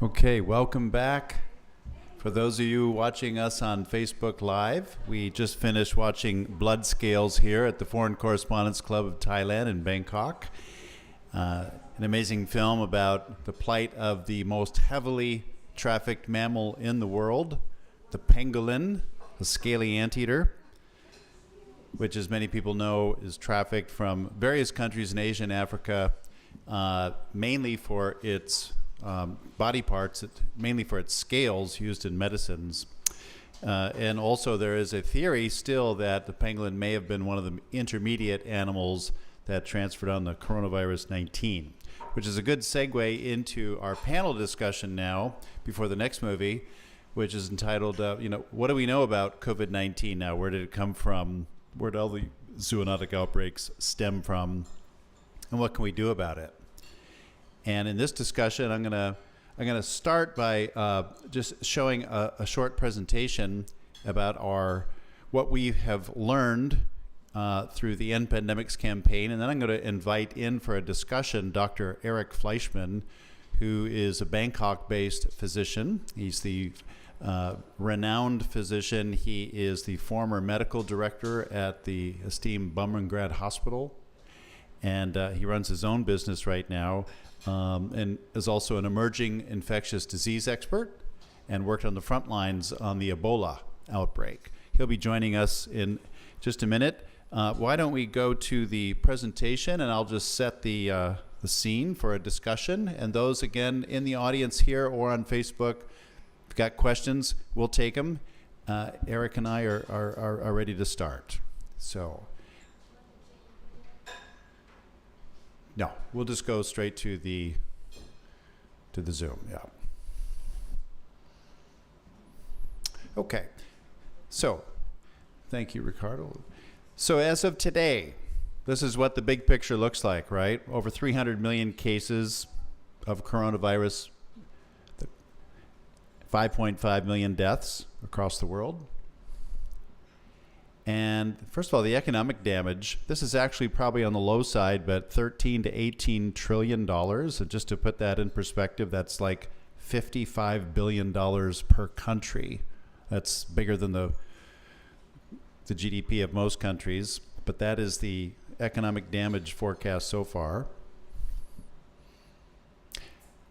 Okay, welcome back. For those of you watching us on Facebook Live, we just finished watching Blood Scales here at the Foreign Correspondents Club of Thailand in Bangkok. An amazing film about the plight of the most heavily trafficked mammal in the world, the pangolin, a scaly anteater, which, as many people know, is trafficked from various countries in Asia and Africa, mainly for its body parts, mainly for its scales used in medicines. And also there is a theory still that the pangolin may have been one of the intermediate animals that transferred on the coronavirus 19, which is a good segue into our panel discussion now before the next movie, which is entitled, what do we know about COVID-19 now? Where did it come from? Where did all the zoonotic outbreaks stem from? And what can we do about it? And in this discussion, I'm gonna start by just showing a short presentation about what we have learned through the End Pandemics campaign, and then I'm going to invite in for a discussion Dr. Eric Fleischman, who is a Bangkok-based physician. He's the renowned physician. He is the former medical director at the esteemed Bumrungrad Hospital, and he runs his own business right now. And is also an emerging infectious disease expert and worked on the front lines on the Ebola outbreak. He'll be joining us in just a minute. Why don't we go to the presentation, and I'll just set the scene for a discussion. And those, again, in the audience here or on Facebook, if you've got questions, we'll take them. Eric and I are ready to start. So. No, we'll just go straight to the Zoom. Yeah. Okay. So, thank you, Ricardo. So as of today, this is what the big picture looks like, right? Over 300 million cases of coronavirus, 5.5 million deaths across the world. And first of all, the economic damage, this is actually probably on the low side, but $13 to $18 trillion. And just to put that in perspective, that's like $55 billion per country. That's bigger than the GDP of most countries, but that is the economic damage forecast so far.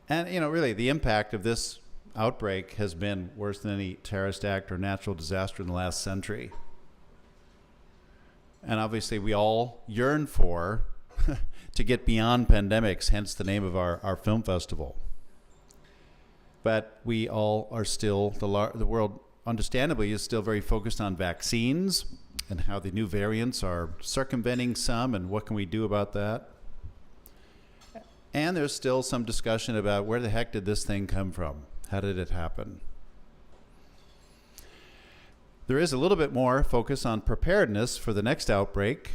And, really, the impact of this outbreak has been worse than any terrorist act or natural disaster in the last century. And obviously we all yearn for to get beyond pandemics, hence the name of our film festival. But we all are still, the world understandably is still very focused on vaccines and how the new variants are circumventing some and what can we do about that. And there's still some discussion about where the heck did this thing come from? How did it happen? There is a little bit more focus on preparedness for the next outbreak,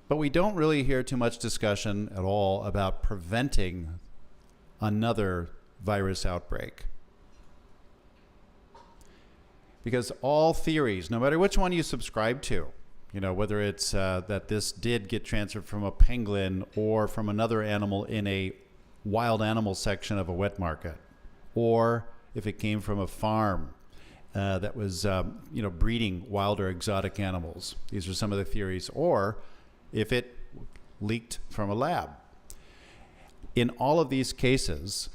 but we don't really hear too much discussion at all about preventing another virus outbreak. Because all theories, no matter which one you subscribe to, whether it's that this did get transferred from a pangolin or from another animal in a wild animal section of a wet market, or if it came from a farm that was, breeding wild or exotic animals. These are some of the theories. Or if it leaked from a lab. In all of these cases,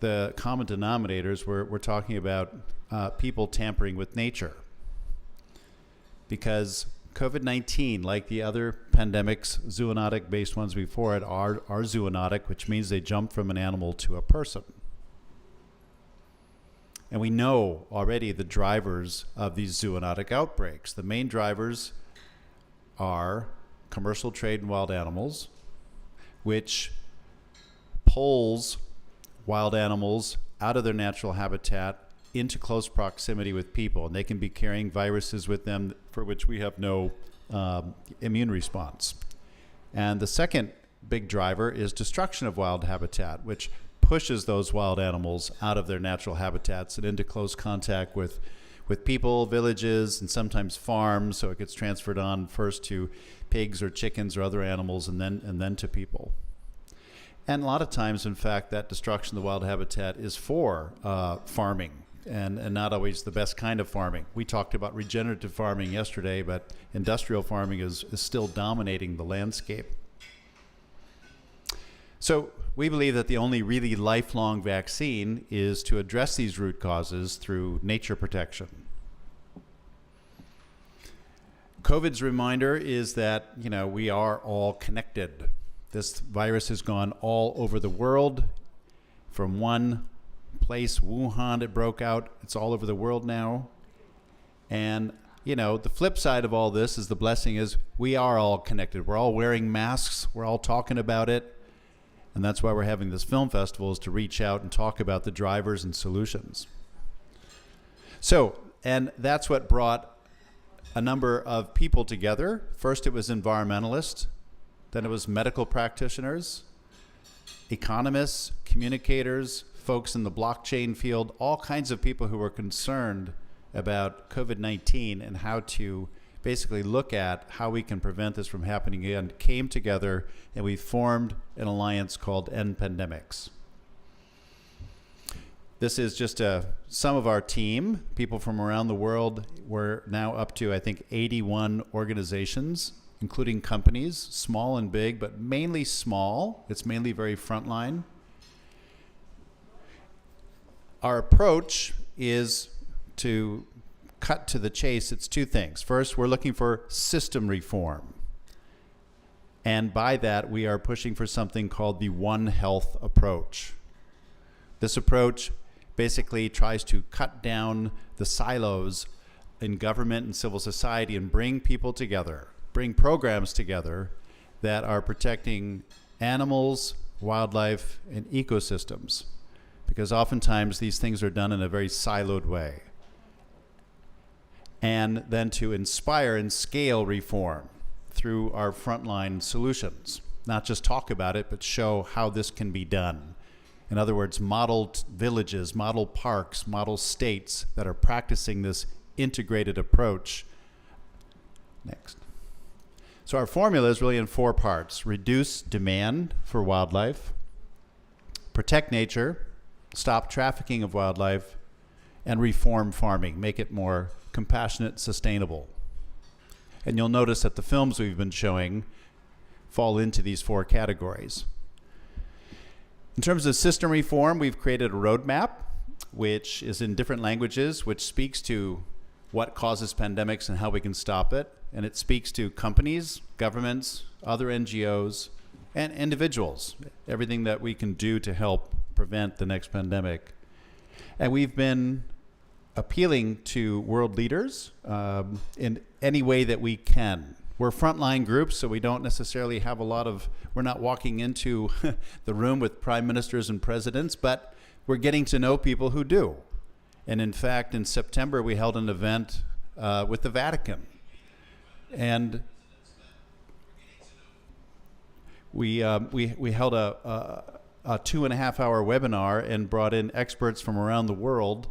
the common denominators, we're talking about people tampering with nature. Because COVID-19, like the other pandemics, zoonotic-based ones before it, are zoonotic, which means they jump from an animal to a person. And we know already the drivers of these zoonotic outbreaks. The main drivers are commercial trade in wild animals, which pulls wild animals out of their natural habitat into close proximity with people. And they can be carrying viruses with them for which we have no immune response. And the second big driver is destruction of wild habitat, which pushes those wild animals out of their natural habitats and into close contact with people, villages, and sometimes farms. So it gets transferred on first to pigs or chickens or other animals, and then to people. And a lot of times, in fact, that destruction of the wild habitat is for farming, and not always the best kind of farming. We talked about regenerative farming yesterday, but industrial farming is still dominating the landscape. So we believe that the only really lifelong vaccine is to address these root causes through nature protection. COVID's reminder is that, we are all connected. This virus has gone all over the world. From one place, Wuhan, it broke out. It's all over the world now. And, the flip side of all this is the blessing is we are all connected. We're all wearing masks. We're all talking about it. And that's why we're having this film festival, is to reach out and talk about the drivers and solutions. So, and that's what brought a number of people together. First, it was environmentalists. Then it was medical practitioners, economists, communicators, folks in the blockchain field, all kinds of people who were concerned about COVID-19 and how to basically look at how we can prevent this from happening again, came together, and we formed an alliance called End Pandemics. This is just some of our team, people from around the world. We're now up to, I think, 81 organizations, including companies, small and big, but mainly small. It's mainly very frontline. Our approach is to cut to the chase. It's two things. First, we're looking for system reform. And by that, we are pushing for something called the One Health approach. This approach basically tries to cut down the silos in government and civil society and bring people together, bring programs together that are protecting animals, wildlife, and ecosystems. Because oftentimes these things are done in a very siloed way. And then to inspire and scale reform through our frontline solutions. Not just talk about it, but show how this can be done. In other words, model villages, model parks, model states that are practicing this integrated approach. Next. So our formula is really in 4 parts. Reduce demand for wildlife, protect nature, stop trafficking of wildlife, and reform farming, make it more compassionate, sustainable. And you'll notice that the films we've been showing fall into these 4 categories. In terms of system reform, we've created a roadmap, which is in different languages, which speaks to what causes pandemics and how we can stop it. And it speaks to companies, governments, other NGOs, and individuals, everything that we can do to help prevent the next pandemic. And we've been appealing to world leaders in any way that we can. We're frontline groups, so we don't necessarily have we're not walking into the room with prime ministers and presidents, but we're getting to know people who do. And in fact, in September, we held an event with the Vatican. And we held a 2.5-hour webinar and brought in experts from around the world.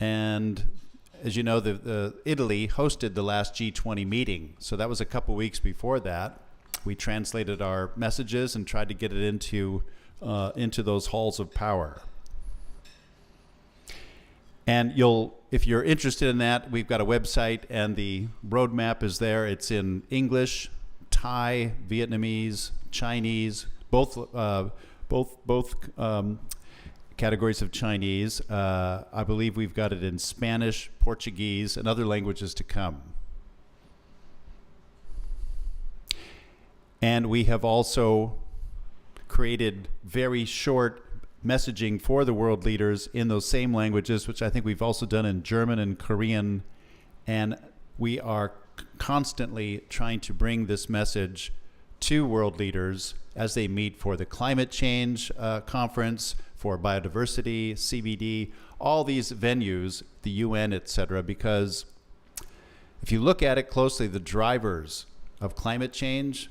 And as you know, the Italy hosted the last G20 meeting. So that was a couple weeks before that. We translated our messages and tried to get it into those halls of power. And if you're interested in that, we've got a website and the roadmap is there. It's in English, Thai, Vietnamese, Chinese, both categories of Chinese. I believe we've got it in Spanish, Portuguese, and other languages to come. And we have also created very short messaging for the world leaders in those same languages, which I think we've also done in German and Korean. And we are constantly trying to bring this message to world leaders as they meet for the climate change conference, for biodiversity, CBD, all these venues, the UN, et cetera, because if you look at it closely, the drivers of climate change,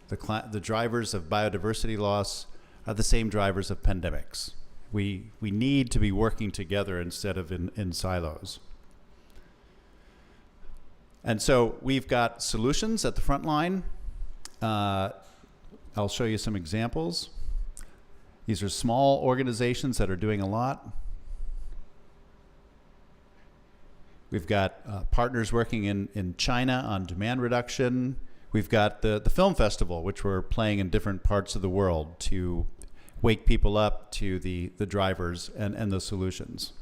the drivers of biodiversity loss are the same drivers of pandemics. We need to be working together instead of in silos. And so we've got solutions at the front line. I'll show you some examples. These are small organizations that are doing a lot. We've got partners working in China on demand reduction. We've got the film festival, which we're playing in different parts of the world to wake people up to the drivers and the solutions.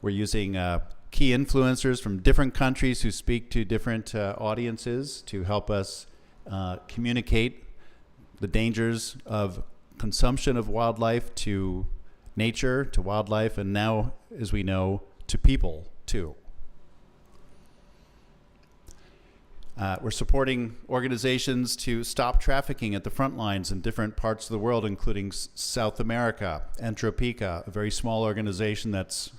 We're using key influencers from different countries who speak to different audiences to help us communicate the dangers of consumption of wildlife to nature, to wildlife, and now, as we know, to people too. We're supporting organizations to stop trafficking at the front lines in different parts of the world, including South America, Antropica, a very small organization that's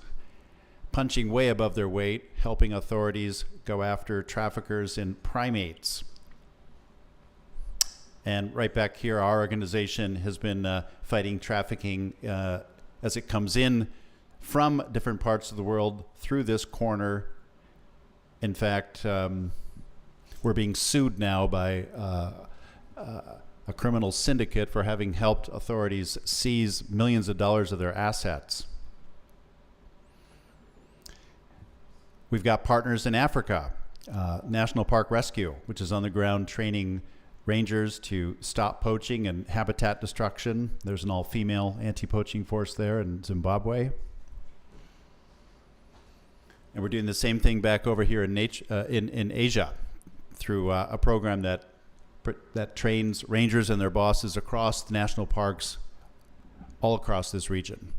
punching way above their weight, helping authorities go after traffickers in primates. And right back here, our organization has been fighting trafficking as it comes in from different parts of the world through this corner. In fact, we're being sued now by a criminal syndicate for having helped authorities seize millions of dollars of their assets. We've got partners in Africa, National Park Rescue, which is on the ground training rangers to stop poaching and habitat destruction. There's an all-female anti-poaching force there in Zimbabwe. And we're doing the same thing back over here in Asia through a program that trains rangers and their bosses across the national parks all across this region.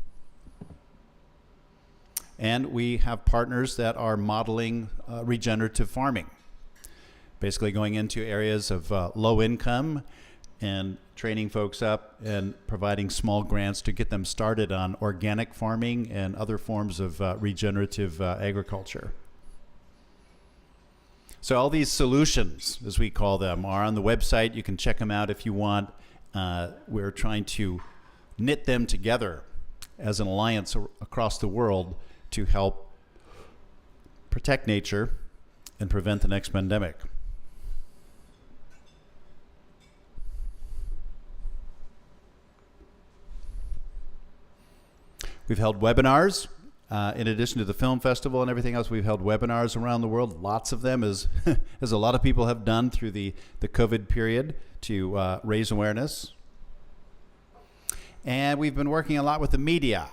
And we have partners that are modeling regenerative farming, basically going into areas of low income and training folks up and providing small grants to get them started on organic farming and other forms of regenerative agriculture. So all these solutions, as we call them, are on the website. You can check them out if you want. We're trying to knit them together as an alliance across the world to help protect nature and prevent the next pandemic. We've held webinars. In addition to the film festival and everything else, we've held webinars around the world, lots of them, as a lot of people have done through the COVID period to raise awareness. And we've been working a lot with the media,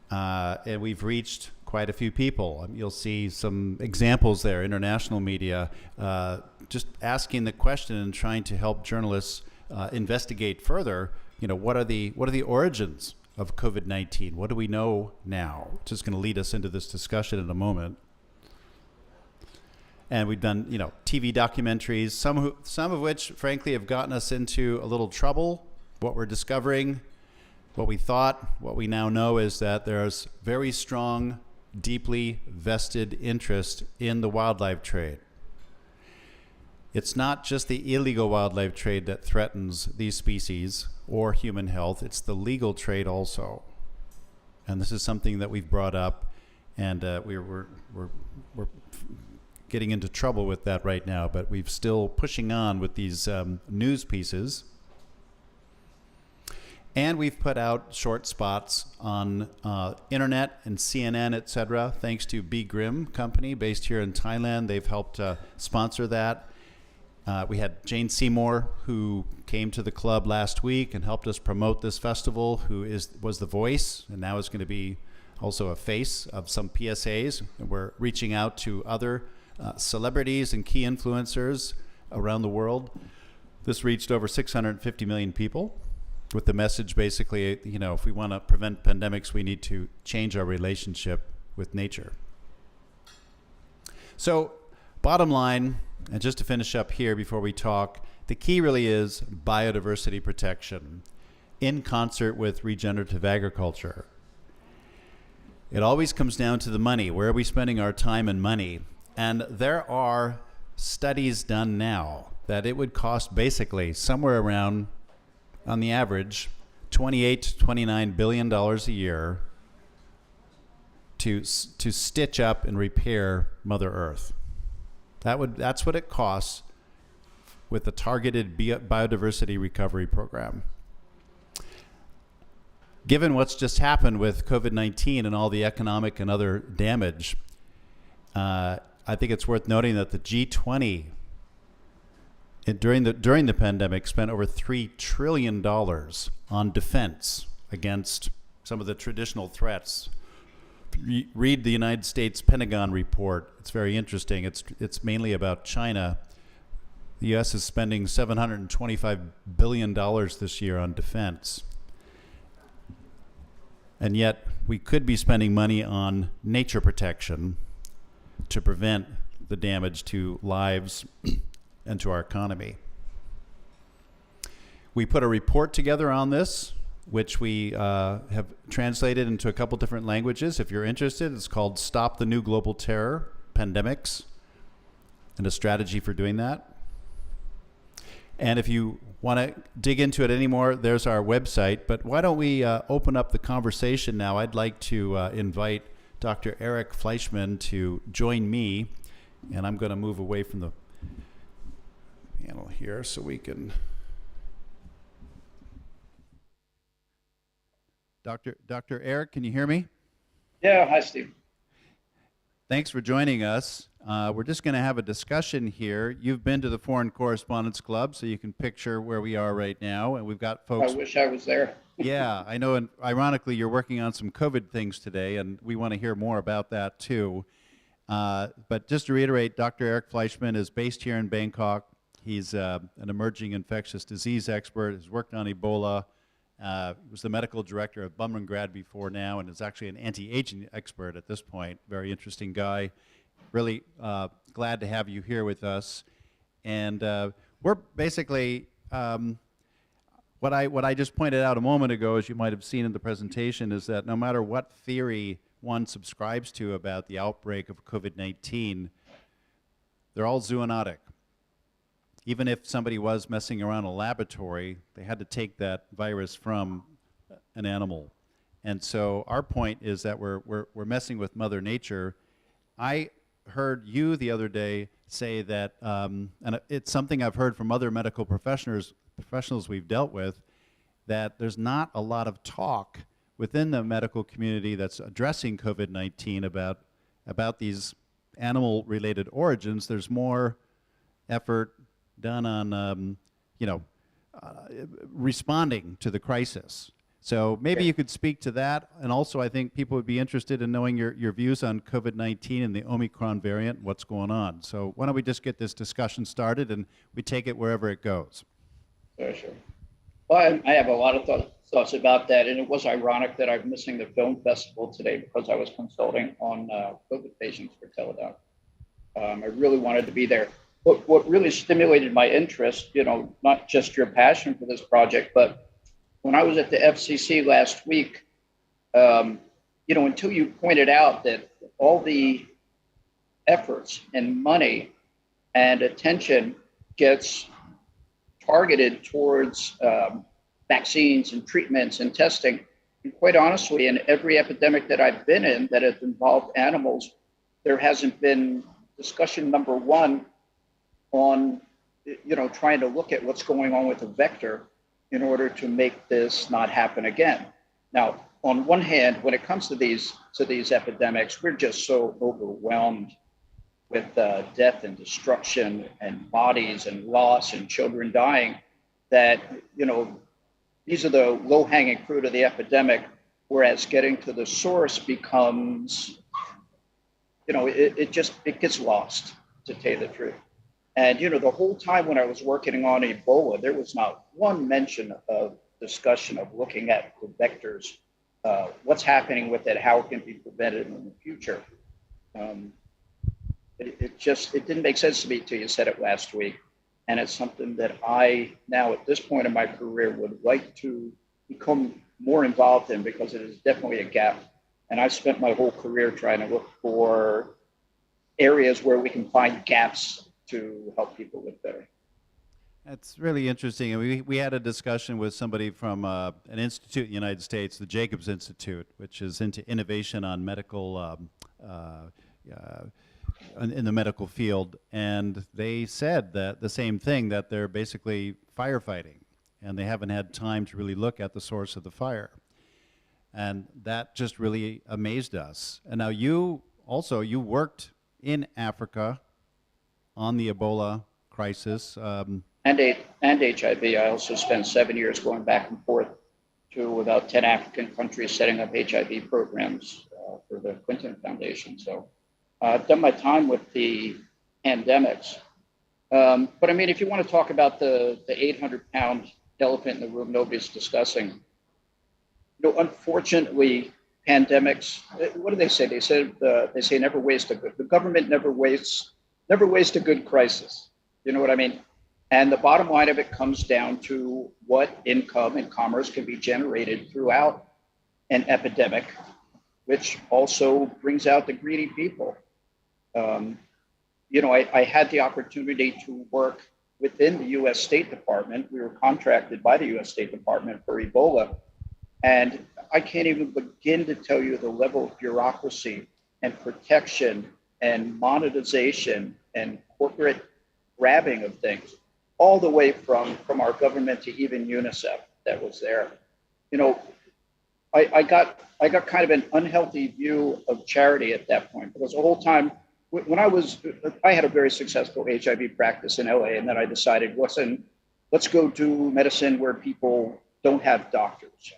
and we've reached quite a few people. You'll see some examples there, international media, just asking the question and trying to help journalists investigate further, what are the origins of COVID-19? What do we know now? Which is going to lead us into this discussion in a moment. And we've done, TV documentaries, some of which, frankly, have gotten us into a little trouble. What we're discovering, what we thought, what we now know is that there's very strong, deeply vested interest in the wildlife trade. It's not just the illegal wildlife trade that threatens these species or human health, it's the legal trade also. And this is something that we've brought up, and we're getting into trouble with that right now, but we're still pushing on with these news pieces. And we've put out short spots on internet and CNN, etc. Thanks to Be Grim Company based here in Thailand. They've helped sponsor that. We had Jane Seymour, who came to the club last week and helped us promote this festival, who was the voice, and now is going to be also a face of some PSAs. And we're reaching out to other celebrities and key influencers around the world. This reached over 650 million people with the message basically, if we want to prevent pandemics, we need to change our relationship with nature. So, bottom line, and just to finish up here before we talk, the key really is biodiversity protection in concert with regenerative agriculture. It always comes down to the money. Where are we spending our time and money? And there are studies done now that it would cost basically somewhere around, on the average, $28 to $29 billion a year to stitch up and repair Mother Earth. That's what it costs with the targeted biodiversity recovery program. Given what's just happened with COVID-19 and all the economic and other damage, I think it's worth noting that the G20 during the pandemic spent over $3 trillion on defense against some of the traditional threats. Read the United States Pentagon report. It's very interesting. It's mainly about China. The U.S. is spending $725 billion this year on defense. And yet we could be spending money on nature protection to prevent the damage to lives and to our economy. We put a report together on this, which we have translated into a couple different languages. If you're interested, it's called Stop the New Global Terror, Pandemics, and a strategy for doing that. And if you want to dig into it anymore, there's our website. But why don't we open up the conversation now? I'd like to invite Dr. Eric Fleischman to join me. And I'm going to move away from the panel here so we can... Dr. Eric, can you hear me? Yeah, hi, Steve. Thanks for joining us. We're just going to have a discussion here. You've been to the Foreign Correspondents Club, so you can picture where we are right now. And we've got folks... I wish I was there. Yeah, I know. And ironically, you're working on some COVID things today, and we want to hear more about that, too. But just to reiterate, Dr. Eric Fleischman is based here in Bangkok. He's an emerging infectious disease expert, has worked on Ebola, was the medical director of Bumrungrad before now, and is actually an anti-aging expert at this point. Very interesting guy. Really glad to have you here with us. And we're basically, what I just pointed out a moment ago, as you might have seen in the presentation, is that no matter what theory one subscribes to about the outbreak of COVID-19, they're all zoonotic. Even if somebody was messing around in a laboratory, they had to take that virus from an animal. And so our point is that we're messing with Mother Nature. I heard you the other day say that, and it's something I've heard from other medical professionals we've dealt with, that there's not a lot of talk within the medical community that's addressing COVID-19 about these animal-related origins. There's more effort done on, responding to the crisis. So maybe you could speak to that. And also, I think people would be interested in knowing your views on COVID-19 and the Omicron variant, what's going on. So why don't we just get this discussion started and we take it wherever it goes. Sure. Well, I have a lot of thoughts about that. And it was ironic that I'm missing the film festival today because I was consulting on COVID patients for Teledoc. I really wanted to be there. What really stimulated my interest, not just your passion for this project, but when I was at the FCC last week, until you pointed out that all the efforts and money and attention gets targeted towards vaccines and treatments and testing, and quite honestly, in every epidemic that I've been in that has involved animals, there hasn't been discussion number one on, trying to look at what's going on with the vector in order to make this not happen again. Now, on one hand, when it comes to these epidemics, we're just so overwhelmed with death and destruction and bodies and loss and children dying that, these are the low-hanging fruit of the epidemic, whereas getting to the source becomes, it gets lost, to tell you the truth. And, the whole time when I was working on Ebola, there was not one mention of discussion of looking at the vectors, what's happening with it, how it can be prevented in the future. It didn't make sense to me till you said it last week. And it's something that I now at this point in my career would like to become more involved in because it is definitely a gap. And I've spent my whole career trying to look for areas where we can find gaps to help people live better. That's really interesting. And we had a discussion with somebody from an institute in the United States, the Jacobs Institute, which is into innovation on medical, in the medical field. And they said that the same thing, that they're basically firefighting and they haven't had time to really look at the source of the fire. And that just really amazed us. And now you worked in Africa on the Ebola crisis. And HIV. I also spent 7 years going back and forth to about 10 African countries setting up HIV programs for the Clinton Foundation. So I've done my time with the pandemics. But I mean, if you want to talk about the 800-pound elephant in the room nobody's discussing, unfortunately, pandemics. What do they say? They say never waste a good. The government never wastes a good crisis. You know what I mean? And the bottom line of it comes down to what income and commerce can be generated throughout an epidemic, which also brings out the greedy people. I had the opportunity to work within the U.S. State Department. We were contracted by the U.S. State Department for Ebola. And I can't even begin to tell you the level of bureaucracy and protection and monetization and corporate grabbing of things, all the way from our government to even UNICEF that was there. I got kind of an unhealthy view of charity at that point, because the whole time when I had a very successful HIV practice in LA, and then I decided, listen, let's go do medicine where people don't have doctors,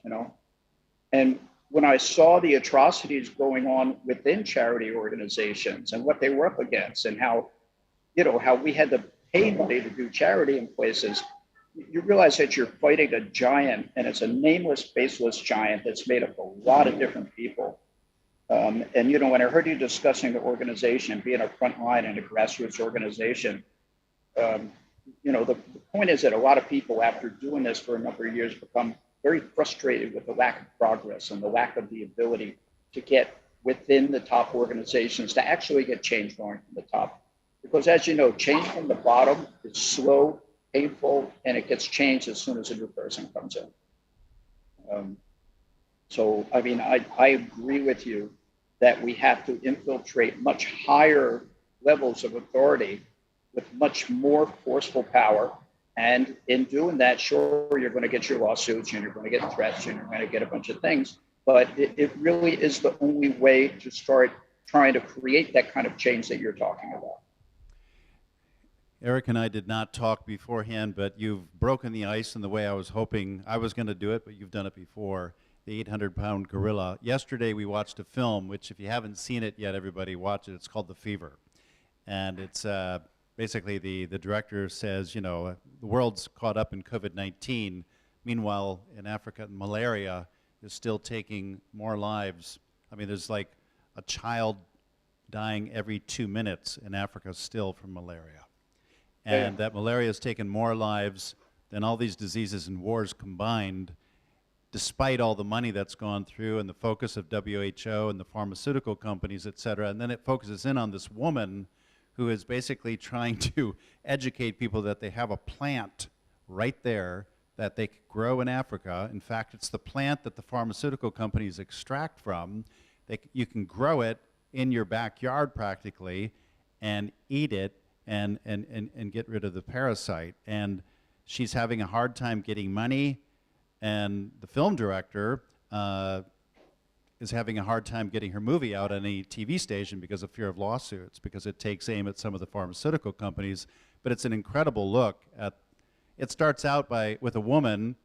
And when I saw the atrocities going on within charity organizations and what they were up against, and how we had to pay money to do charity in places, you realize that you're fighting a giant, and it's a nameless, faceless giant that's made up of a lot of different people. And when I heard you discussing the organization, being a front line in a grassroots organization, the point is that a lot of people, after doing this for a number of years, become very frustrated with the lack of progress and the lack of the ability to get within the top organizations to actually get change going from the top. Because as you know, change from the bottom is slow, painful, and it gets changed as soon as a new person comes in. So, I mean, I agree with you that we have to infiltrate much higher levels of authority with much more forceful power. And in doing that, sure, you're going to get your lawsuits and you're going to get threats and you're going to get a bunch of things. But it really is the only way to start trying to create that kind of change that you're talking about. Eric and I did not talk beforehand, but you've broken the ice in the way I was hoping I was going to do it, but you've done it before. The 800-pound gorilla. Yesterday we watched a film, which if you haven't seen it yet, everybody watch it. It's called The Fever. And it's basically the director says, the world's caught up in COVID-19. Meanwhile, in Africa, malaria is still taking more lives. I mean, there's like a child dying every 2 minutes in Africa still from malaria. And that malaria has taken more lives than all these diseases and wars combined, despite all the money that's gone through and the focus of WHO and the pharmaceutical companies, et cetera. And then it focuses in on this woman who is basically trying to educate people that they have a plant right there that they could grow in Africa. In fact, it's the plant that the pharmaceutical companies extract from. You can grow it in your backyard practically and eat it and get rid of the parasite. And she's having a hard time getting money. And the film director is having a hard time getting her movie out on any TV station because of fear of lawsuits, because it takes aim at some of the pharmaceutical companies. But it's an incredible look at. It starts out with a woman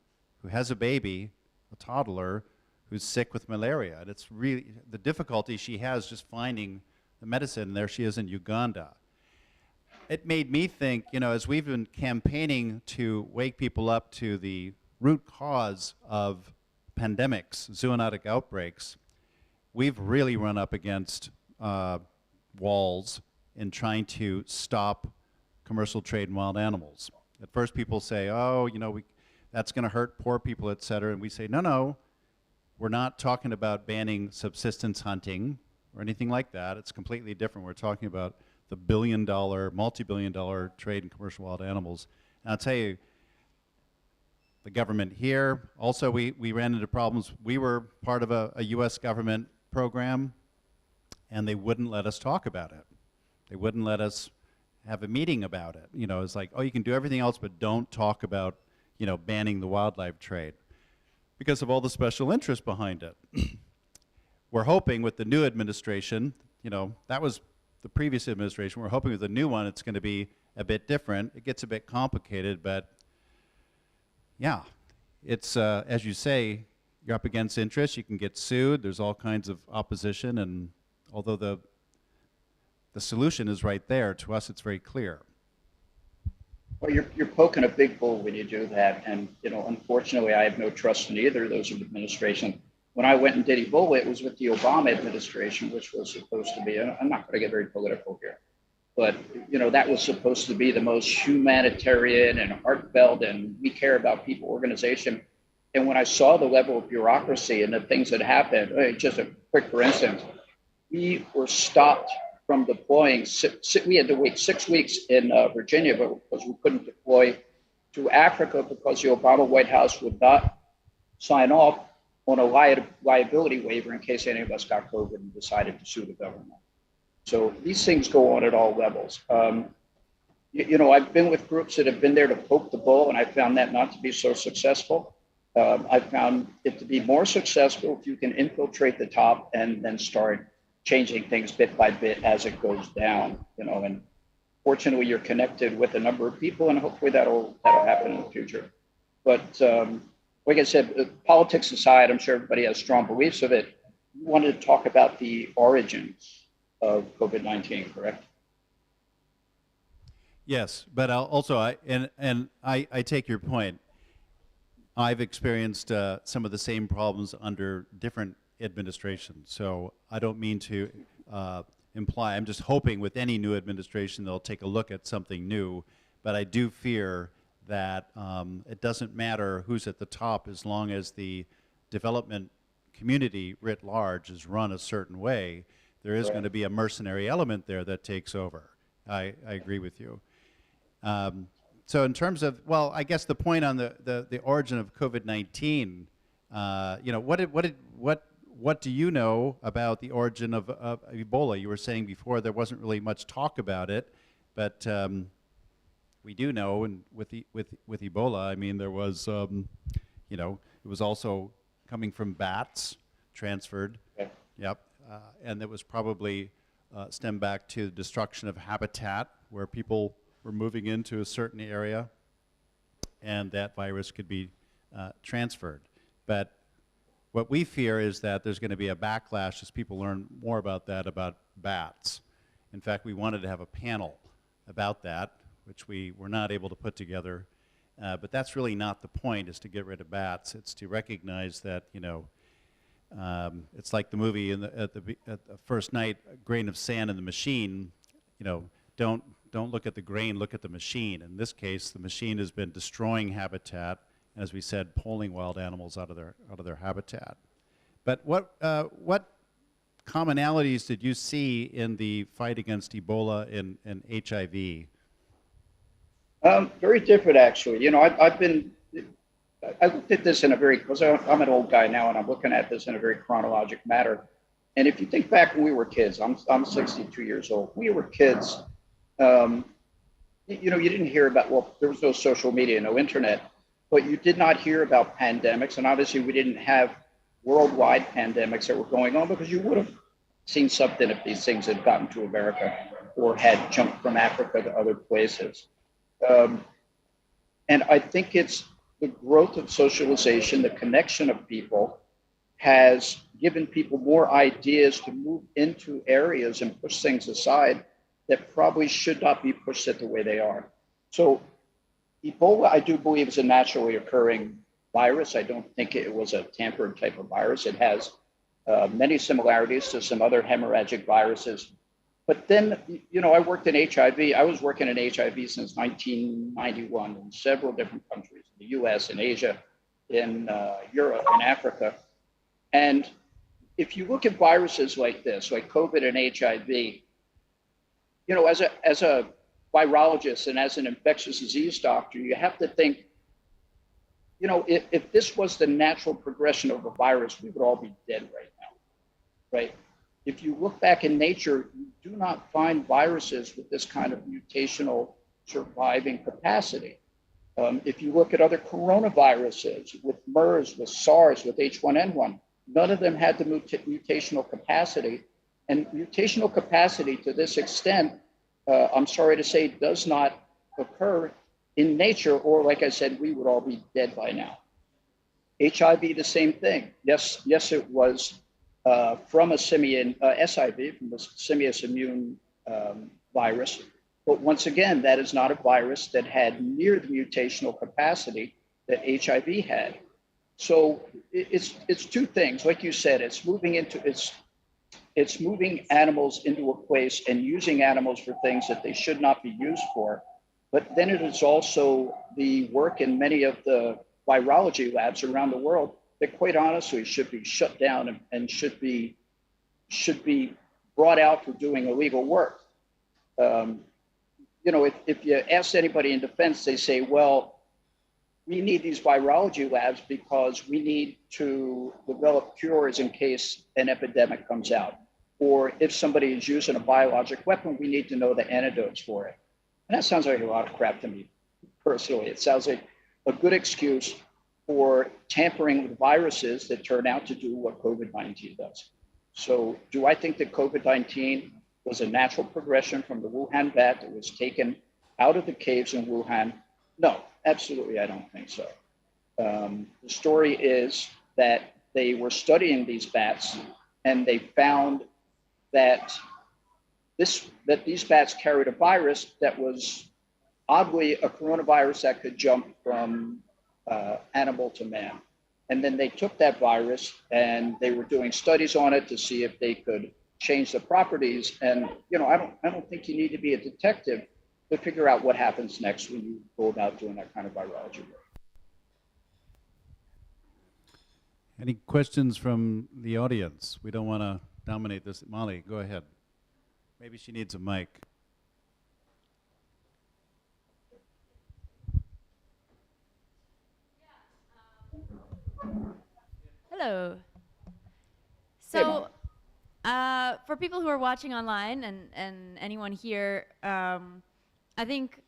who has a baby, a toddler, who's sick with malaria. And it's really the difficulty she has just finding the medicine. And there she is in Uganda. It made me think, as we've been campaigning to wake people up to the root cause of pandemics, zoonotic outbreaks, we've really run up against walls in trying to stop commercial trade in wild animals. At first people say, that's going to hurt poor people, et cetera. And we say, no, we're not talking about banning subsistence hunting or anything like that. It's completely different. We're talking about the multi-billion-dollar trade in commercial wild animals. And I'll tell you, the government here, also we ran into problems. We were part of a U.S. government program, and they wouldn't let us talk about it. They wouldn't let us have a meeting about it. It's like, you can do everything else, but don't talk about, banning the wildlife trade. because of all the special interest behind it. We're hoping with the new administration, that was the previous administration. We're hoping with the new one, it's going to be a bit different. It gets a bit complicated, but yeah, it's, as you say, you're up against interest. You can get sued. There's all kinds of opposition, and although the solution is right there, to us it's very clear. Well, you're poking a big bull when you do that. And, unfortunately, I have no trust in either of those administrations. When I went and did Ebola, it was with the Obama administration, which was supposed to be, and I'm not going to get very political here, but, that was supposed to be the most humanitarian and heartfelt and we care about people organization. And when I saw the level of bureaucracy and the things that happened, just a quick for instance, we were stopped from deploying. We had to wait 6 weeks in Virginia, but because we couldn't deploy to Africa because the Obama White House would not sign off on a liability waiver in case any of us got COVID and decided to sue the government. So these things go on at all levels. I've been with groups that have been there to poke the bull, and I found that not to be so successful. I found it to be more successful if you can infiltrate the top and then start changing things bit by bit as it goes down, and fortunately you're connected with a number of people, and hopefully that'll happen in the future. But like I said, politics aside, I'm sure everybody has strong beliefs of it. You wanted to talk about the origins of COVID-19, correct? Yes, but I take your point. I've experienced some of the same problems under different administrations, so I don't mean to imply. I'm just hoping with any new administration they'll take a look at something new, but I do fear that it doesn't matter who's at the top as long as the development community writ large is run a certain way. There is going to be a mercenary element there that takes over. I agree with you. So in terms of, well, I guess the point on the origin of COVID-19, what do you know about the origin of Ebola? You were saying before there wasn't really much talk about it, but we do know, and with Ebola, I mean, there was, it was also coming from bats, transferred. Okay. Yep, and that was probably stemmed back to the destruction of habitat, where people were moving into a certain area, and that virus could be transferred. But what we fear is that there's going to be a backlash as people learn more about that, about bats. In fact, we wanted to have a panel about that, which we were not able to put together. But that's really not the point, is to get rid of bats. It's to recognize that, it's like the movie at the first night, a grain of sand in the machine. Don't look at the grain, look at the machine. In this case, the machine has been destroying habitat, and as we said, pulling wild animals out of their habitat. But what commonalities did you see in the fight against Ebola and HIV? Very different, actually. I looked at this because I'm an old guy now, and I'm looking at this in a very chronological manner. And if you think back when we were kids, I'm 62 years old. We were kids. You didn't hear about, well, there was no social media, no internet, but you did not hear about pandemics. And obviously we didn't have worldwide pandemics that were going on, because you would have seen something if these things had gotten to America or had jumped from Africa to other places. And I think it's the growth of socialization, the connection of people, has given people more ideas to move into areas and push things aside that probably should not be pushed at the way they are. So Ebola, I do believe, is a naturally occurring virus. I don't think it was a tampered type of virus. It has many similarities to some other hemorrhagic viruses. But then, I worked in HIV. I was working in HIV since 1991 in several different countries, in the US, in Asia, in Europe, in Africa. And if you look at viruses like this, like COVID and HIV, as a virologist and as an infectious disease doctor, you have to think, if this was the natural progression of a virus, we would all be dead right now, right? If you look back in nature, you do not find viruses with this kind of mutational surviving capacity. If you look at other coronaviruses, with MERS, with SARS, with H1N1, none of them had the mutational capacity. And mutational capacity to this extent, I'm sorry to say, does not occur in nature, or like I said, we would all be dead by now. HIV, the same thing. Yes, it was from a simian, SIV, from the simious immune virus. But once again, that is not a virus that had near the mutational capacity that HIV had. So it's two things. Like you said, it's moving animals into a place and using animals for things that they should not be used for. But then it is also the work in many of the virology labs around the world that quite honestly should be shut down and should be brought out for doing illegal work. If you ask anybody in defense, they say, well, we need these virology labs because we need to develop cures in case an epidemic comes out. Or if somebody is using a biologic weapon, we need to know the antidotes for it. And that sounds like a lot of crap to me, personally. It sounds like a good excuse for tampering with viruses that turn out to do what COVID-19 does. So do I think that COVID-19 was a natural progression from the Wuhan bat that was taken out of the caves in Wuhan? No, absolutely, I don't think so. The story is that they were studying these bats and they found that these bats carried a virus that was oddly a coronavirus that could jump from animal to man. And then they took that virus and they were doing studies on it to see if they could change the properties. And I don't think you need to be a detective to figure out what happens next when you go about doing that kind of virology work. Any questions from the audience? We don't want to dominate this. Molly, go ahead. Maybe she needs a mic. Hello. So, for people who are watching online and anyone here, I think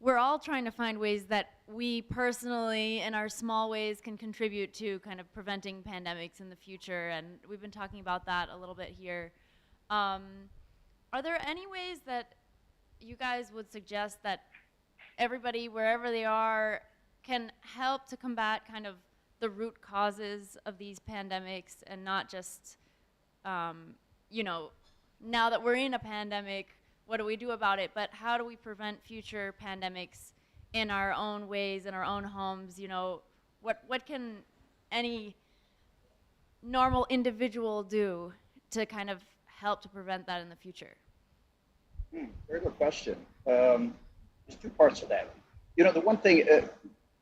we're all trying to find ways that we personally, in our small ways, can contribute to kind of preventing pandemics in the future. And we've been talking about that a little bit here. Are there any ways that you guys would suggest that everybody, wherever they are, can help to combat kind of the root causes of these pandemics and not just, now that we're in a pandemic, what do we do about it? But how do we prevent future pandemics in our own ways, in our own homes? What can any normal individual do to kind of help to prevent that in the future? Very good question. There's two parts of that. The one thing,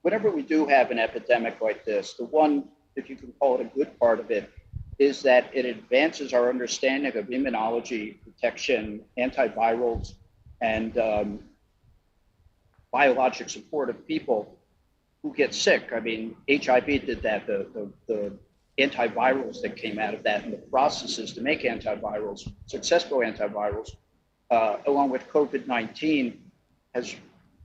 whenever we do have an epidemic like this, the one, if you can call it a good part of it, is that it advances our understanding of immunology, protection, antivirals, and biologic support of people who get sick. I mean, HIV did that, the antivirals that came out of that and the processes to make antivirals, successful antivirals, along with COVID-19, has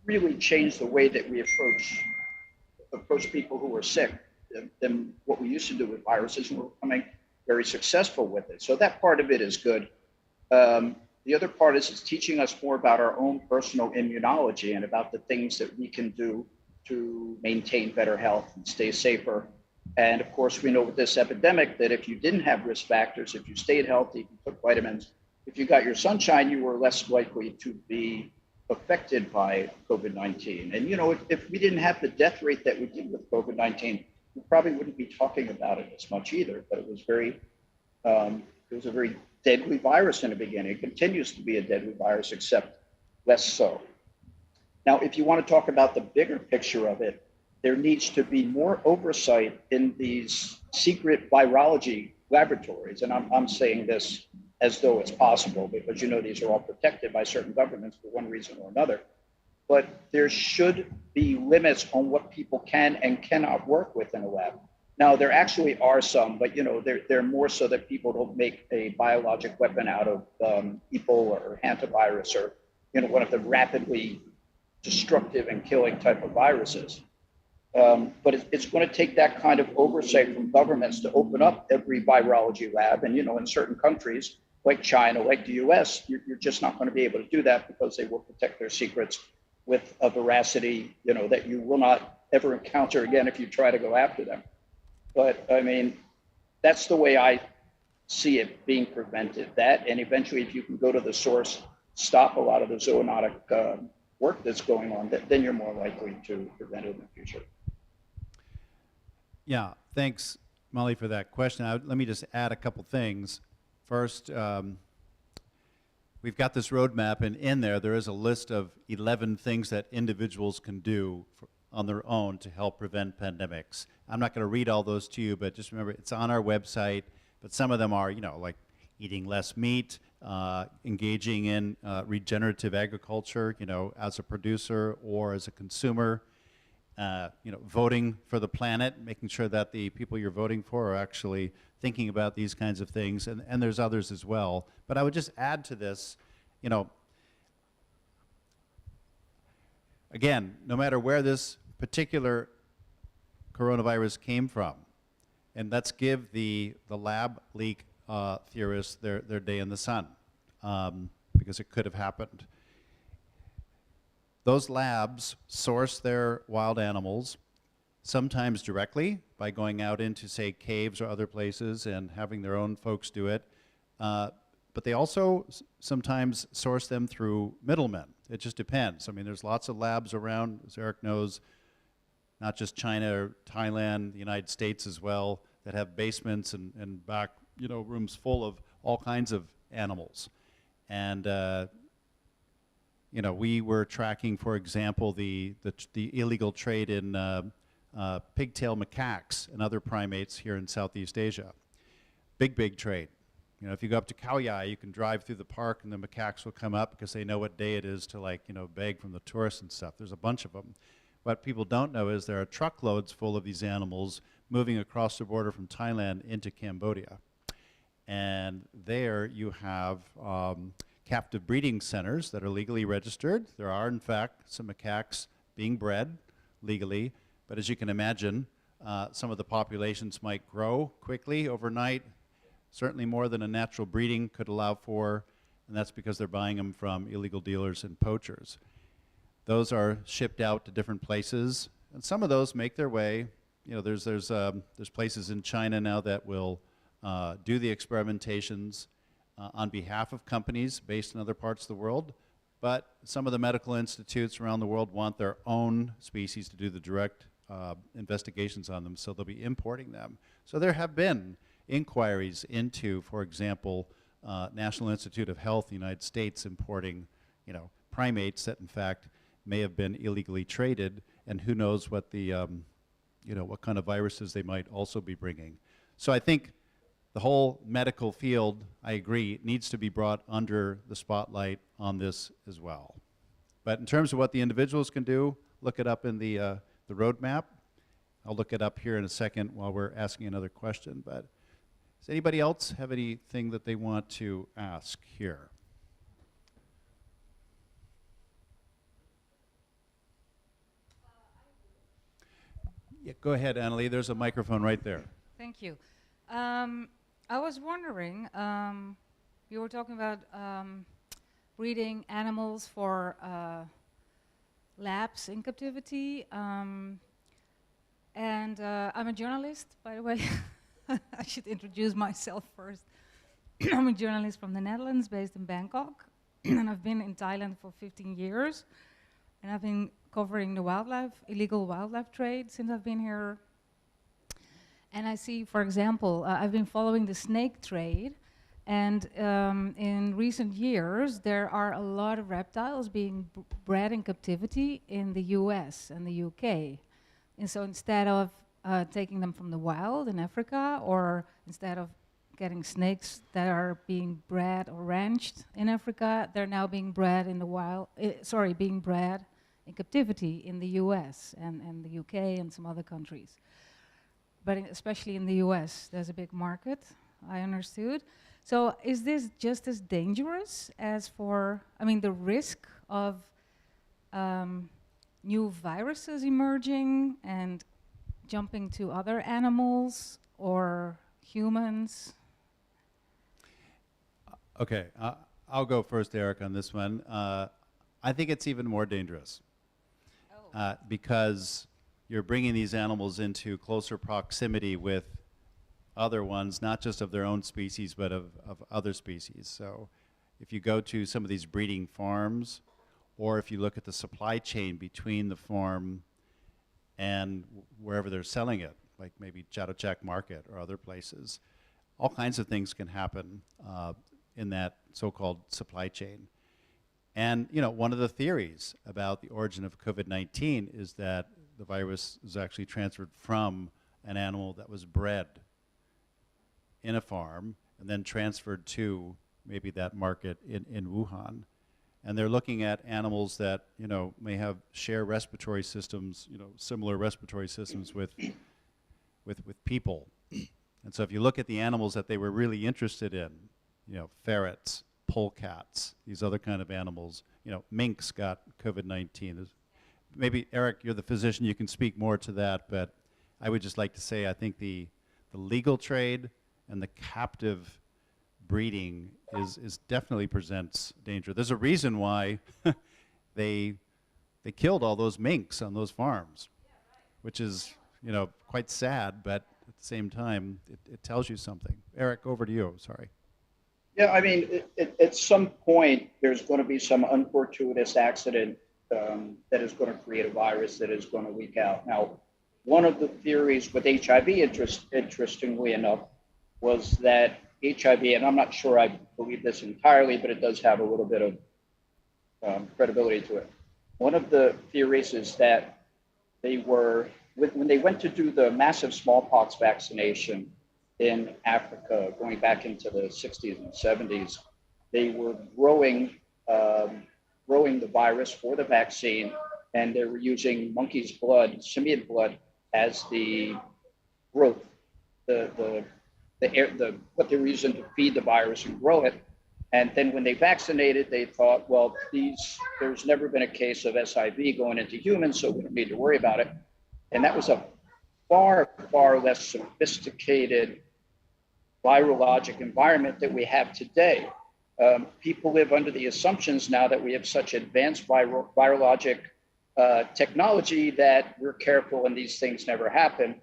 really changed the way that we approach people who are sick than what we used to do with viruses, and we're becoming very successful with it. So that part of it is good. The other part is it's teaching us more about our own personal immunology and about the things that we can do to maintain better health and stay safer. And of course, we know with this epidemic that if you didn't have risk factors, if you stayed healthy, if you took vitamins, if you got your sunshine, you were less likely to be affected by COVID-19. And if we didn't have the death rate that we did with COVID-19, we probably wouldn't be talking about it as much either. But it was a very deadly virus in the beginning. It continues to be a deadly virus, except less so. Now, if you want to talk about the bigger picture of it, there needs to be more oversight in these secret virology laboratories. And I'm saying this as though it's possible, because these are all protected by certain governments for one reason or another. But there should be limits on what people can and cannot work with in a lab. Now, there actually are some, but they're more so that people don't make a biologic weapon out of Ebola or hantavirus or one of the rapidly destructive and killing type of viruses. But it's going to take that kind of oversight from governments to open up every virology lab. And, in certain countries like China, like the US, you're just not going to be able to do that because they will protect their secrets with a veracity, that you will not ever encounter again if you try to go after them. But I mean, that's the way I see it being prevented. That, and eventually, if you can go to the source, stop a lot of the zoonotic work that's going on, then you're more likely to prevent it in the future. Yeah, thanks, Molly, for that question. Let me just add a couple things. First, we've got this roadmap, and in there is a list of 11 things that individuals can do on their own to help prevent pandemics. I'm not going to read all those to you, but just remember, it's on our website. But some of them are, like eating less meat, engaging in regenerative agriculture, as a producer or as a consumer, voting for the planet, making sure that the people you're voting for are actually thinking about these kinds of things, and there's others as well. But I would just add to this, again, no matter where this particular coronavirus came from, and let's give the lab leak theorists their day in the sun, because it could have happened. Those labs source their wild animals, sometimes directly by going out into, say, caves or other places and having their own folks do it. But they also sometimes source them through middlemen. It just depends. I mean, there's lots of labs around, as Eric knows, not just China or Thailand, the United States as well, that have basements and back, rooms full of all kinds of animals. And, we were tracking, for example, the illegal trade in pigtail macaques and other primates here in Southeast Asia. Big trade. If you go up to Khao Yai, you can drive through the park and the macaques will come up because they know what day it is to beg from the tourists and stuff. There's a bunch of them. What people don't know is there are truckloads full of these animals moving across the border from Thailand into Cambodia. And there you have captive breeding centers that are legally registered. There are, in fact, some macaques being bred legally. But as you can imagine, some of the populations might grow quickly overnight, certainly more than a natural breeding could allow for, and that's because they're buying them from illegal dealers and poachers. Those are shipped out to different places, and some of those make their way. There's places in China now that will do the experimentations on behalf of companies based in other parts of the world, but some of the medical institutes around the world want their own species to do the direct investigations on them, so they'll be importing them. So there have been inquiries into, for example, National Institute of Health in the United States importing, primates that in fact may have been illegally traded, and who knows what the, what kind of viruses they might also be bringing. So I think the whole medical field, I agree, needs to be brought under the spotlight on this as well. But in terms of what the individuals can do, look it up in the roadmap. I'll look it up here in a second while we're asking another question. But does anybody else have anything that they want to ask here? Yeah, go ahead, Annalie. There's a microphone right there. Thank you. I was wondering, you were talking about breeding animals for labs in captivity, and I'm a journalist, by the way. I should introduce myself first. I'm a journalist from the Netherlands, based in Bangkok, and I've been in Thailand for 15 years, and I've been covering the illegal wildlife trade since I've been here. And I see, for example, I've been following the snake trade, and in recent years, there are a lot of reptiles being bred in captivity in the US and the UK. And so instead of taking them from the wild in Africa, or instead of getting snakes that are being bred or ranched in Africa, they're now being bred in the wild, being bred in captivity in the US and the UK and some other countries. But especially in the US, there's a big market, I understood. So is this just as dangerous as the risk of new viruses emerging and jumping to other animals or humans? Okay, I'll go first, Eric, on this one. I think it's even more dangerous because you're bringing these animals into closer proximity with other ones, not just of their own species, but of other species. So if you go to some of these breeding farms, or if you look at the supply chain between the farm and wherever they're selling it, like maybe Chatuchak Market or other places, all kinds of things can happen in that so-called supply chain. And you know, one of the theories about the origin of COVID-19 is that the virus is actually transferred from an animal that was bred in a farm and then transferred to maybe that market in Wuhan. And they're looking at animals that, you know, may have share respiratory systems, you know, similar respiratory systems with people. And so if you look at the animals that they were really interested in, you know, ferrets, polecats, these other kind of animals, you know, minks got COVID-19. Maybe, Eric, you're the physician, you can speak more to that, but I would just like to say I think the legal trade and the captive breeding is definitely presents danger. There's a reason why they killed all those minks on those farms, which is, you know, quite sad, but at the same time, it tells you something. Eric, over to you, sorry. Yeah, I mean, at some point, there's going to be some unfortuitous accident that is going to create a virus that is going to leak out. Now, one of the theories with HIV, interestingly enough, was that HIV, and I'm not sure I believe this entirely, but it does have a little bit of credibility to it. One of the theories is that they were, when they went to do the massive smallpox vaccination in Africa, going back into the 60s and 70s, they were growing the virus for the vaccine, and they were using monkey's blood, simian blood, as the growth, what they were using to feed the virus and grow it. And then when they vaccinated, they thought, well, there's never been a case of SIV going into humans, so we don't need to worry about it. And that was a far, far less sophisticated virologic environment that we have today. People live under the assumptions now that we have such advanced virologic technology that we're careful and these things never happen.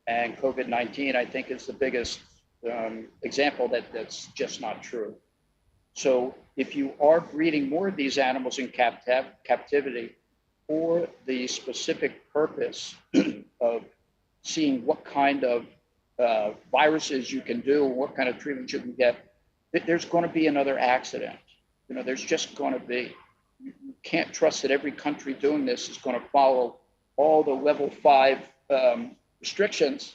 And COVID-19, I think, is the biggest example that's just not true. So if you are breeding more of these animals in captivity for the specific purpose of seeing what kind of viruses you can do, what kind of treatment you can get, there's going to be another accident. You know, there's just going to be. You can't trust that every country doing this is going to follow all the level 5 restrictions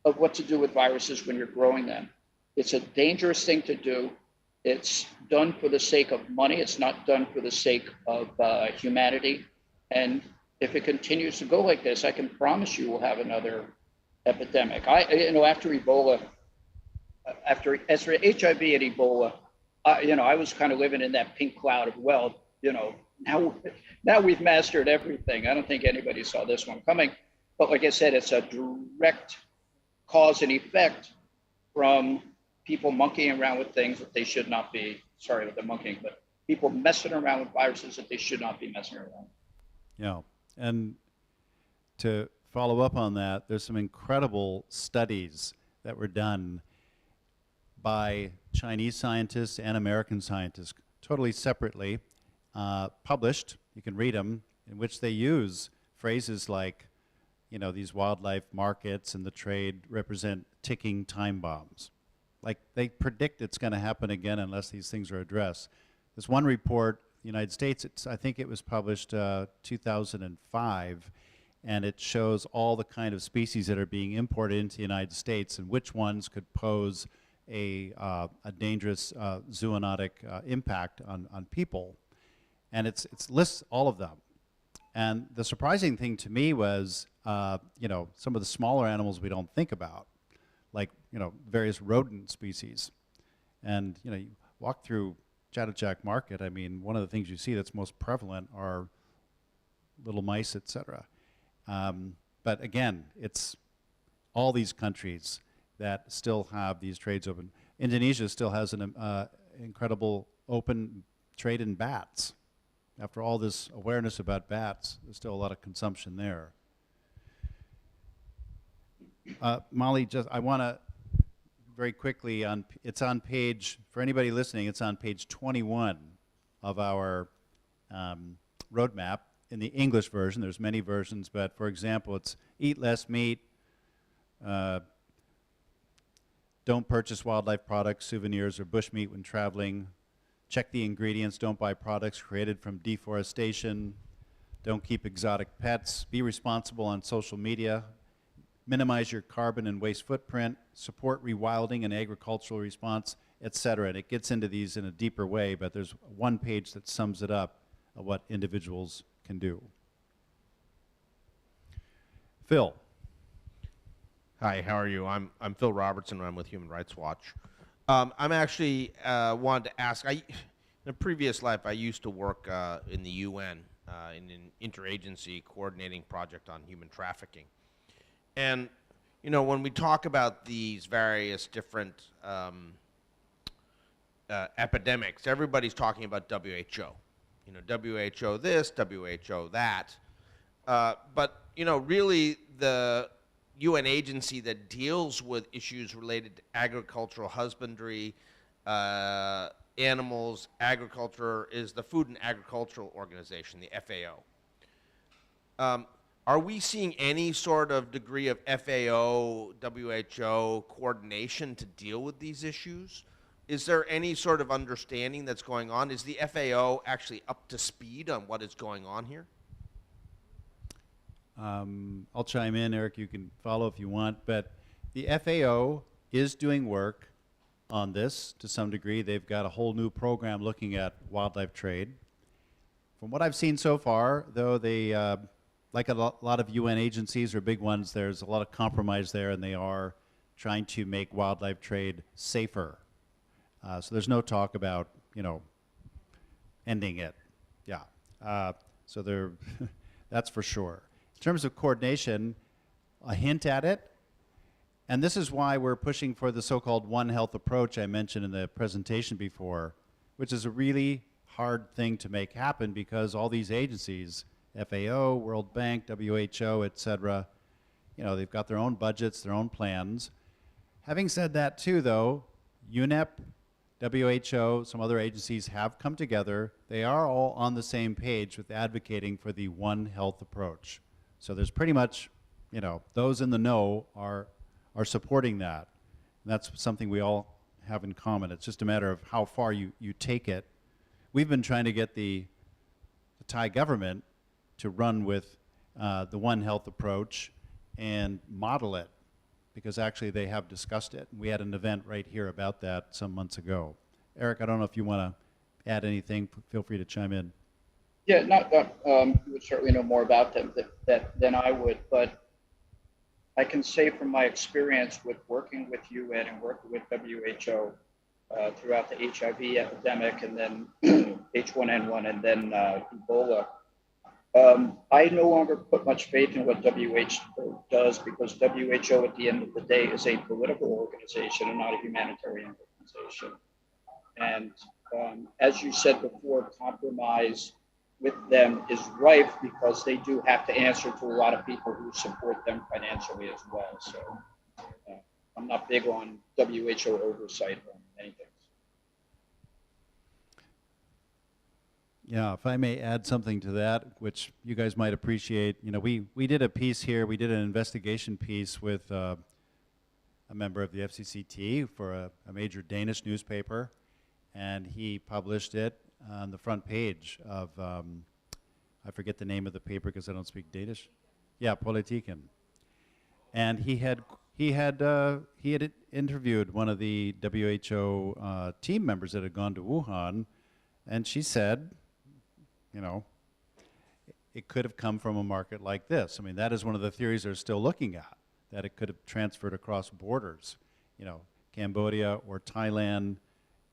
of what to do with viruses when you're growing them. It's a dangerous thing to do. It's done for the sake of money. It's not done for the sake of humanity. And if it continues to go like this, I can promise you we'll have another epidemic. After Ebola, after HIV and Ebola, I was kind of living in that pink cloud of, well, now we've mastered everything. I don't think anybody saw this one coming. But like I said, it's a direct cause and effect from people monkeying around with things that they should not be, sorry with the monkeying, but people messing around with viruses that they should not be messing around. Yeah, and to follow up on that, there's some incredible studies that were done by Chinese scientists and American scientists, totally separately, published, you can read them, in which they use phrases like, these wildlife markets and the trade represent ticking time bombs. Like they predict it's going to happen again unless these things are addressed. There's one report, the United States, I think it was published 2005, and it shows all the kind of species that are being imported into the United States and which ones could pose a dangerous zoonotic impact on people. And it lists all of them. And the surprising thing to me was, some of the smaller animals we don't think about, like, various rodent species. And, you walk through Chatuchak Market, I mean, one of the things you see that's most prevalent are little mice, etc. But again, it's all these countries that still have these trades open. Indonesia still has an incredible open trade in bats. After all this awareness about bats, there's still a lot of consumption there. Molly, I want to very quickly, it's on page, for anybody listening, it's on page 21 of our roadmap in the English version. There's many versions, but for example, it's eat less meat, don't purchase wildlife products, souvenirs, or bushmeat when traveling, check the ingredients, don't buy products created from deforestation, don't keep exotic pets, be responsible on social media, minimize your carbon and waste footprint, support rewilding and agricultural response, etc. And it gets into these in a deeper way, but there's one page that sums it up of what individuals can do. Phil. Hi, how are you? I'm Phil Robertson, and I'm with Human Rights Watch. I'm actually wanted to ask, in a previous life, I used to work in the UN in an interagency coordinating project on human trafficking. And, you know, when we talk about these various different epidemics, everybody's talking about WHO. You know, WHO this, WHO that. But, you know, really the UN agency that deals with issues related to agricultural husbandry, animals, agriculture is the Food and Agricultural Organization, the FAO. Are we seeing any sort of degree of FAO, WHO coordination to deal with these issues? Is there any sort of understanding that's going on? Is the FAO actually up to speed on what is going on here? I'll chime in, Eric, you can follow if you want, but the FAO is doing work on this to some degree. They've got a whole new program looking at wildlife trade. From what I've seen so far, though, they, like a lot of UN agencies or big ones, there's a lot of compromise there, and they are trying to make wildlife trade safer. So there's no talk about, you know, ending it. Yeah. So they're that's for sure. In terms of coordination, a hint at it, and this is why we're pushing for the so-called One Health approach I mentioned in the presentation before, which is a really hard thing to make happen because all these agencies, FAO, World Bank, WHO, et cetera, you know, they've got their own budgets, their own plans. Having said that too, though, UNEP, WHO, some other agencies have come together. They are all on the same page with advocating for the One Health approach. So there's pretty much, you know, those in the know are supporting that. And that's something we all have in common. It's just a matter of how far you take it. We've been trying to get the Thai government to run with the One Health approach and model it, because actually they have discussed it. We had an event right here about that some months ago. Eric, I don't know if you want to add anything. Feel free to chime in. Yeah, you would certainly know more about them than I would, but I can say from my experience with working with UN and working with WHO throughout the HIV epidemic and then H1N1 and then Ebola, I no longer put much faith in what WHO does, because WHO at the end of the day is a political organization and not a humanitarian organization. And as you said before, compromise with them is rife because they do have to answer to a lot of people who support them financially as well. So I'm not big on WHO oversight on anything. Yeah, if I may add something to that, which you guys might appreciate. You know, we did a piece here, we did an investigation piece with a member of the FCCT for a major Danish newspaper, and he published it on the front page of, I forget the name of the paper because I don't speak Danish. Yeah, Politiken. And he had interviewed one of the WHO team members that had gone to Wuhan, and she said, you know, it could have come from a market like this. I mean, that is one of the theories they're still looking at, that it could have transferred across borders, you know, Cambodia or Thailand.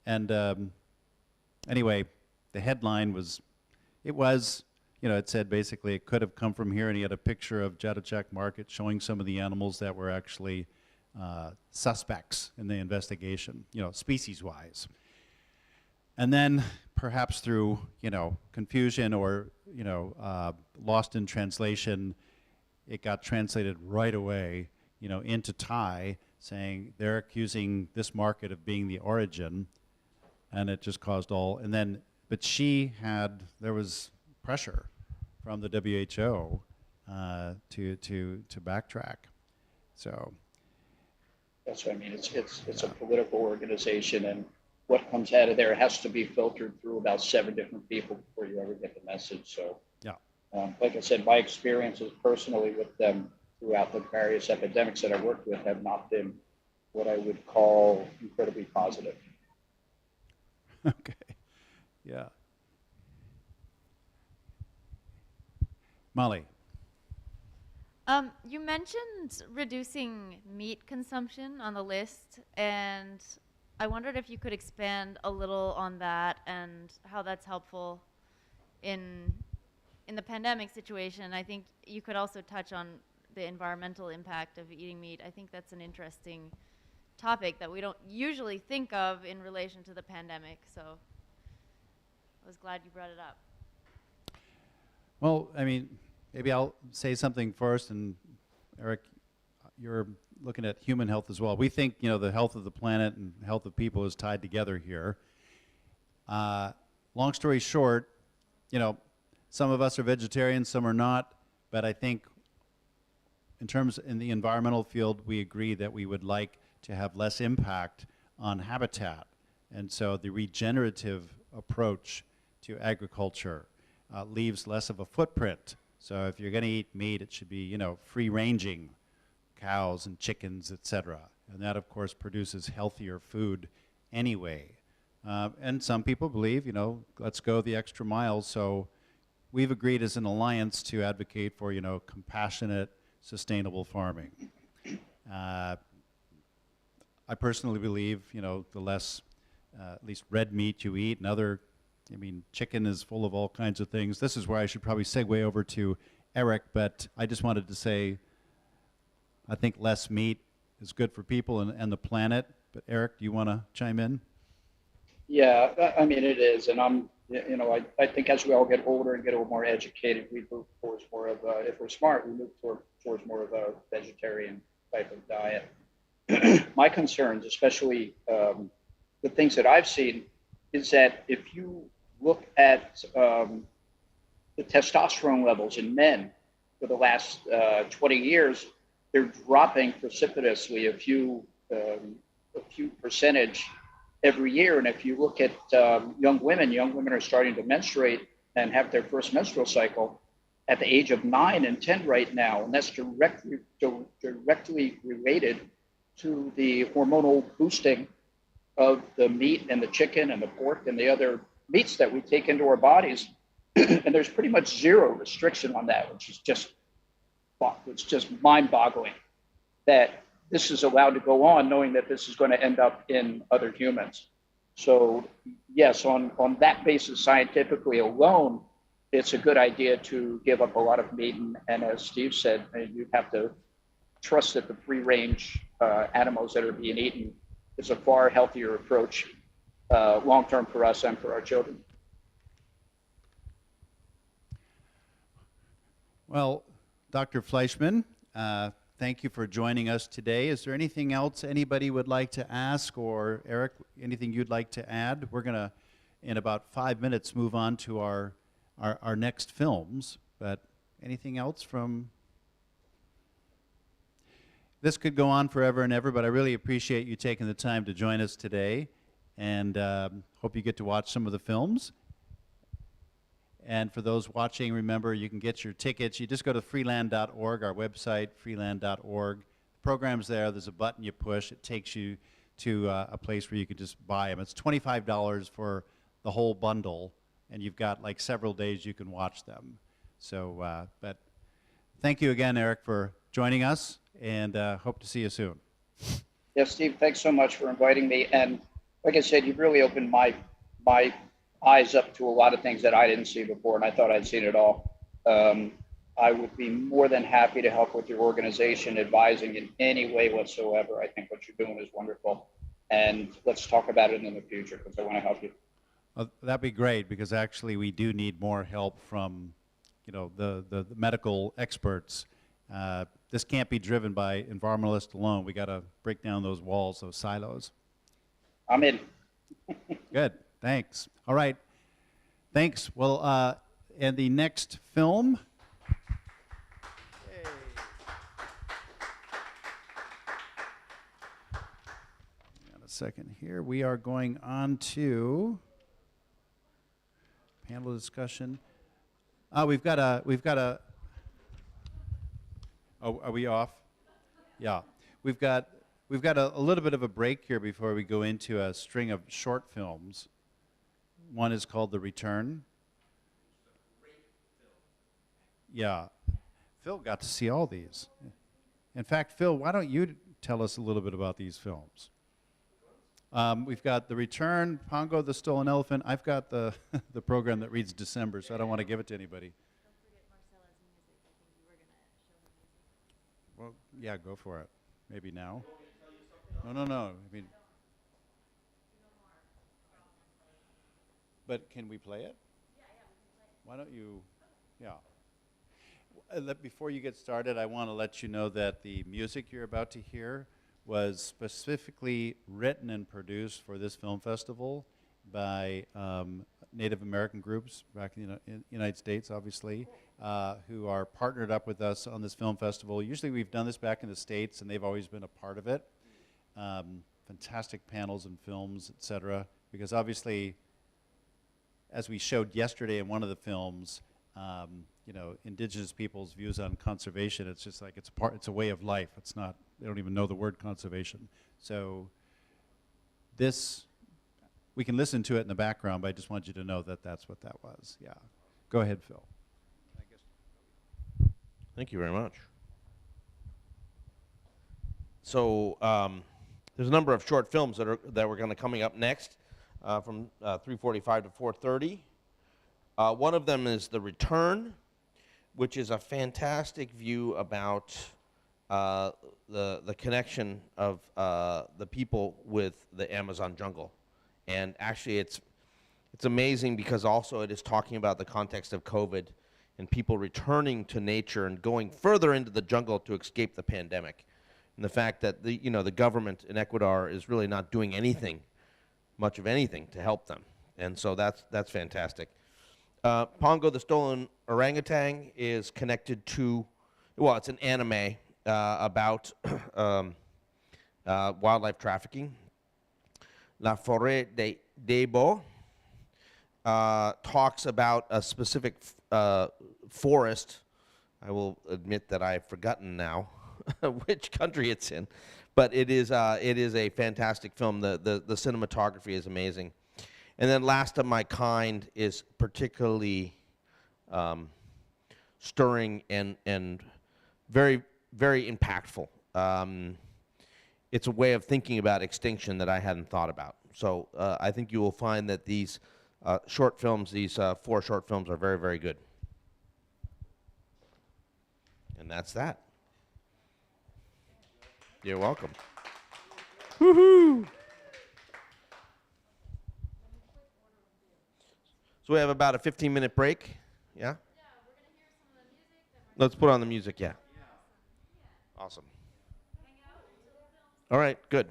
And anyway, the headline was, it said basically it could have come from here, and he had a picture of Jatachak Market showing some of the animals that were actually suspects in the investigation, species-wise. And then perhaps through, confusion or, lost in translation, it got translated right away, into Thai, saying they're accusing this market of being the origin, and it just caused but there was pressure from the WHO to backtrack. So. That's what I mean. It's a political organization, and what comes out of there has to be filtered through about 7 different people before you ever get the message. So, yeah. Like I said, my experiences personally with them throughout the various epidemics that I worked with have not been what I would call incredibly positive. Okay. Yeah. Molly. You mentioned reducing meat consumption on the list, and I wondered if you could expand a little on that and how that's helpful in the pandemic situation. I think you could also touch on the environmental impact of eating meat. I think that's an interesting topic that we don't usually think of in relation to the pandemic, so I was glad you brought it up. Well, I mean, maybe I'll say something first, and Eric, you're looking at human health as well. We think, the health of the planet and health of people is tied together here. Long story short, some of us are vegetarians, some are not, but I think in the environmental field, we agree that we would like to have less impact on habitat. And so the regenerative approach to agriculture leaves less of a footprint. So if you're going to eat meat, it should be, free-ranging cows and chickens, etc. And that, of course, produces healthier food anyway. And some people believe, let's go the extra mile. So we've agreed as an alliance to advocate for, compassionate, sustainable farming. I personally believe, the less, at least red meat you eat, and chicken is full of all kinds of things. This is where I should probably segue over to Eric, but I just wanted to say, I think less meat is good for people and the planet. But Eric, do you want to chime in? Yeah, it is. And I think as we all get older and get a little more educated, we move towards more of if we're smart, we move towards more of a vegetarian type of diet. My concerns, especially the things that I've seen, is that if you look at the testosterone levels in men for the last 20 years, they're dropping precipitously a few percentage every year. And if you look at young women are starting to menstruate and have their first menstrual cycle at the age of 9 and 10 right now. And that's directly related to the hormonal boosting of the meat and the chicken and the pork and the other meats that we take into our bodies. And there's pretty much zero restriction on that, which is just mind-boggling that this is allowed to go on, knowing that this is going to end up in other humans. So yes, on that basis, scientifically alone, it's a good idea to give up a lot of meat. And as Steve said, you have to trust that the free-range animals that are being eaten is a far healthier approach long-term for us and for our children. Well, Dr. Fleischman, thank you for joining us today. Is there anything else anybody would like to ask, or Eric, anything you'd like to add? We're going to, in about 5 minutes, move on to our next films, but anything else from... This could go on forever and ever, but I really appreciate you taking the time to join us today, and hope you get to watch some of the films. And for those watching, remember, you can get your tickets. You just go to freeland.org, our website, freeland.org. The program's there. There's a button you push. It takes you to a place where you can just buy them. It's $25 for the whole bundle, and you've got like several days you can watch them. So, but thank you again, Eric, for joining us, and hope to see you soon. Yes, Steve, thanks so much for inviting me. And like I said, you've really opened my eyes up to a lot of things that I didn't see before, and I thought I'd seen it all. I would be more than happy to help with your organization, advising in any way whatsoever. I think what you're doing is wonderful, and let's talk about it in the future because I want to help you. That'd be great, because actually we do need more help from, the medical experts. This can't be driven by environmentalists alone. We got to break down those walls, those silos. I'm in. Good, thanks. All right, thanks. Well, and the next film. Got a second here. We are going on to panel discussion. We've got a. Oh, are we off? Yeah, we've got a little bit of a break here before we go into a string of short films. One is called The Return. Yeah, Phil got to see all these. In fact, Phil, why don't you tell us a little bit about these films? We've got The Return, Pongo the Stolen Elephant. I've got the the program that reads December, so I don't want to give it to anybody. Well, yeah, go for it. Maybe now. No. I mean, but can we play it? Why don't you? Yeah. Before you get started, I want to let you know that the music you're about to hear was specifically written and produced for this film festival by Native American groups back in the United States, obviously, who are partnered up with us on this film festival. Usually we've done this back in the States, and they've always been a part of it. Fantastic panels and films, etc. Because obviously, as we showed yesterday in one of the films, indigenous people's views on conservation, it's just like it's a way of life. It's not, they don't even know the word conservation. So this, we can listen to it in the background, but I just want you to know that that's what that was. Yeah. Go ahead, Phil. Thank you very much. So there's a number of short films that were going to coming up next from 3:45 to 4:30. One of them is The Return, which is a fantastic view about the connection of the people with the Amazon jungle. And actually it's amazing because also it is talking about the context of COVID and people returning to nature and going further into the jungle to escape the pandemic. And the fact that the government in Ecuador is really not doing much of anything to help them. And so that's fantastic. Pongo the Stolen Orangutan is connected to, well, it's an anime about wildlife trafficking. La Forêt de Debo talks about a specific forest. I will admit that I've forgotten now which country it's in, but it is a fantastic film. The cinematography is amazing. And then Last of My Kind is particularly stirring and very, very impactful. It's a way of thinking about extinction that I hadn't thought about. So I think you will find that these short films, these 4 short films, are very, very good. And that's that. You're welcome. Woohoo! So we have about a 15-minute break. Yeah? Yeah, we're going to hear some of the music. Let's put on the music, yeah. Awesome. All right, good.